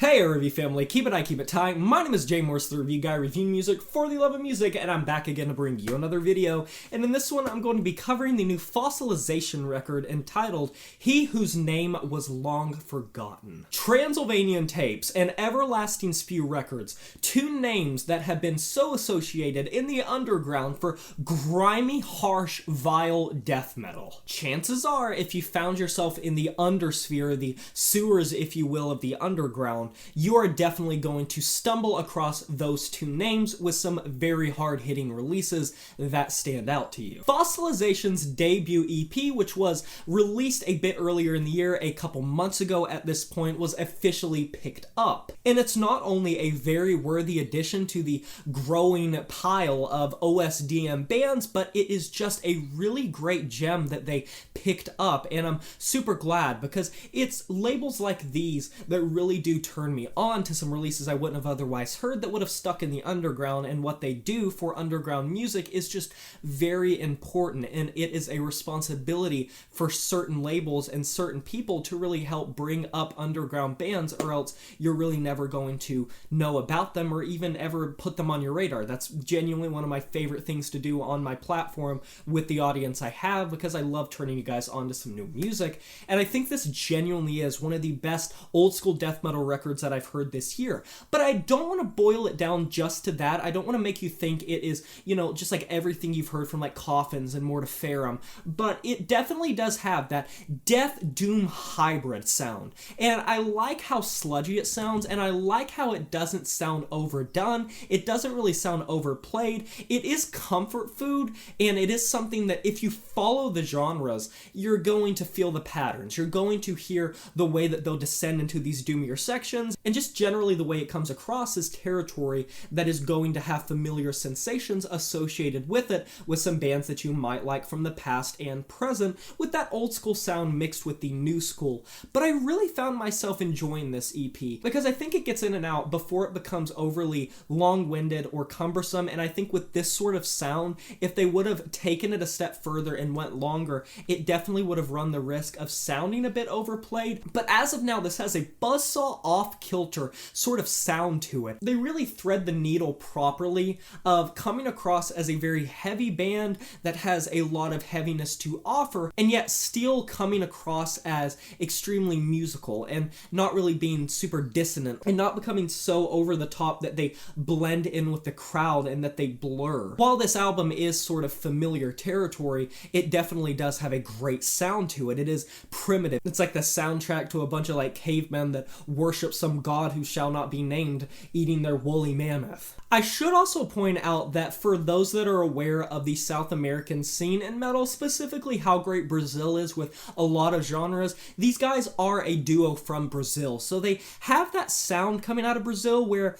Hey review family, keep it tight. My name is Jay Morse, the review guy reviewing music for the love of music, and I'm back again to bring you another video. And in this one, I'm going to be covering the new Fossilization record entitled He Whose Name Was Long Forgotten. Transylvanian Tapes and Everlasting Spew Records, two names that have been so associated in the underground for grimy, harsh, vile death metal. Chances are, if you found yourself in the undersphere, the sewers, if you will, of the underground, you are definitely going to stumble across those two names with some very hard-hitting releases that stand out to you. Fossilization's debut EP, which was released a bit earlier in the year, a couple months ago at this point, was officially picked up. And it's not only a very worthy addition to the growing pile of OSDM bands, but it is just a really great gem that they picked up, and I'm super glad because it's labels like these that really do turn me on to some releases I wouldn't have otherwise heard that would have stuck in the underground, and what they do for underground music is just very important, and it is a responsibility for certain labels and certain people to really help bring up underground bands, or else you're really never going to know about them or even ever put them on your radar. That's genuinely one of my favorite things to do on my platform with the audience I have, because I love turning you guys on to some new music, and I think this genuinely is one of the best old school death metal records that I've heard this year. But I don't want to boil it down just to that. I don't want to make you think it is, just like everything you've heard from like Coffins and Mortiferum, but it definitely does have that death doom hybrid sound. And I like how sludgy it sounds, and I like how it doesn't sound overdone. It doesn't really sound overplayed. It is comfort food, and it is something that if you follow the genres, you're going to feel the patterns. You're going to hear the way that they'll descend into these doomier sections, and just generally the way it comes across is territory that is going to have familiar sensations associated with it, with some bands that you might like from the past and present, with that old school sound mixed with the new school. But I really found myself enjoying this EP because I think it gets in and out before it becomes overly long-winded or cumbersome, and I think with this sort of sound, if they would have taken it a step further and went longer, it definitely would have run the risk of sounding a bit overplayed. But as of now, this has a buzzsaw off-kilter sort of sound to it. They really thread the needle properly of coming across as a very heavy band that has a lot of heaviness to offer, and yet still coming across as extremely musical and not really being super dissonant and not becoming so over the top that they blend in with the crowd and that they blur. While this album is sort of familiar territory, it definitely does have a great sound to it. It is primitive. It's like the soundtrack to a bunch of like cavemen that worship some god who shall not be named eating their woolly mammoth. I should also point out that for those that are aware of the South American scene in metal, specifically how great Brazil is with a lot of genres, these guys are a duo from Brazil. So they have that sound coming out of Brazil where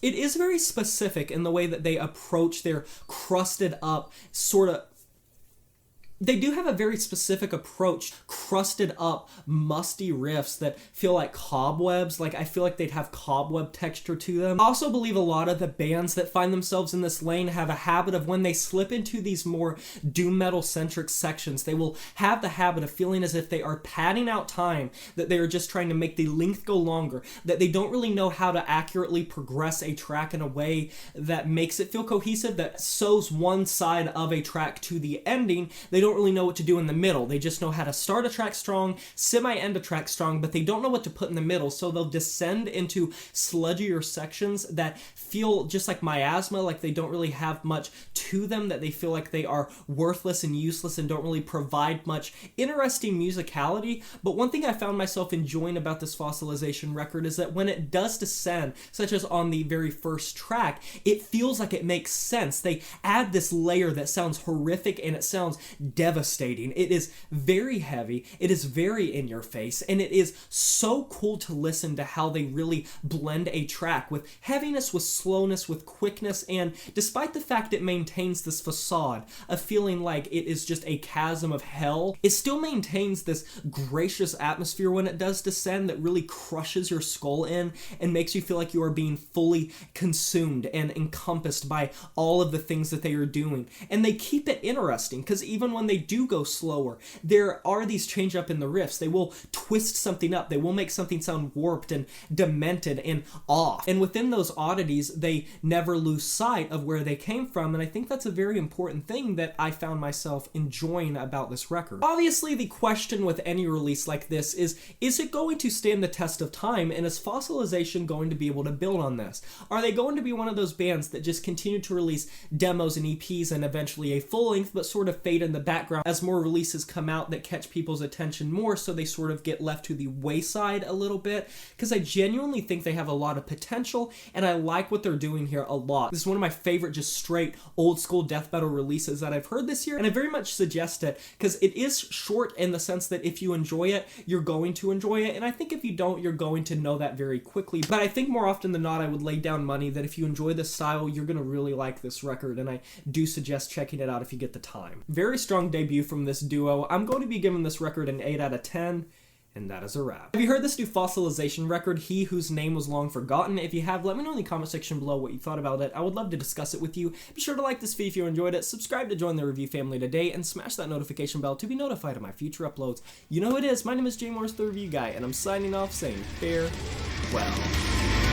it is very specific in the way that they approach their crusted up sort of... They do have a very specific approach, crusted up, musty riffs that feel like cobwebs. Like, I feel like they'd have cobweb texture to them. I also believe a lot of the bands that find themselves in this lane have a habit of, when they slip into these more doom metal-centric sections, they will have the habit of feeling as if they are padding out time, that they are just trying to make the length go longer, that they don't really know how to accurately progress a track in a way that makes it feel cohesive, that sews one side of a track to the ending. They don't really know what to do in the middle. They just know how to start a track strong, semi-end a track strong, but they don't know what to put in the middle, so they'll descend into sludgier sections that feel just like miasma, like they don't really have much to them, that they feel like they are worthless and useless and don't really provide much interesting musicality. But one thing I found myself enjoying about this Fossilization record is that when it does descend, such as on the very first track, it feels like it makes sense. They add this layer that sounds horrific and it sounds devastating. It is very heavy, it is very in your face, and it is so cool to listen to how they really blend a track with heaviness, with slowness, with quickness, and despite the fact it maintains this facade of feeling like it is just a chasm of hell, it still maintains this gracious atmosphere when it does descend that really crushes your skull in and makes you feel like you are being fully consumed and encompassed by all of the things that they are doing. And they keep it interesting, because even when when they do go slower, there are these change up in the riffs. They will twist something up. They will make something sound warped and demented and off. And within those oddities, they never lose sight of where they came from. And I think that's a very important thing that I found myself enjoying about this record. Obviously, the question with any release like this is it going to stand the test of time? And is Fossilization going to be able to build on this? Are they going to be one of those bands that just continue to release demos and EPs and eventually a full length, but sort of fade in the background as more releases come out that catch people's attention more, so they sort of get left to the wayside a little bit? Because I genuinely think they have a lot of potential, and I like what they're doing here a lot. This is one of my favorite just straight old school death metal releases that I've heard this year, and I very much suggest it because it is short in the sense that if you enjoy it, you're going to enjoy it, and I think if you don't, you're going to know that very quickly. But I think more often than not, I would lay down money that if you enjoy this style, you're going to really like this record, and I do suggest checking it out if you get the time. Very strong debut from this duo. I'm going to be giving this record an 8 out of 10. And that is a wrap. Have you heard this new Fossilization record, He Whose Name Was Long Forgotten? If you have, let me know in the comment section below what you thought about it. I would love to discuss it with you. Be sure to like this video if you enjoyed it, subscribe to join the review family today, and smash that notification bell to be notified of my future uploads. You know who it is. My name is Jay Morris, the Review Guy, and I'm signing off saying farewell.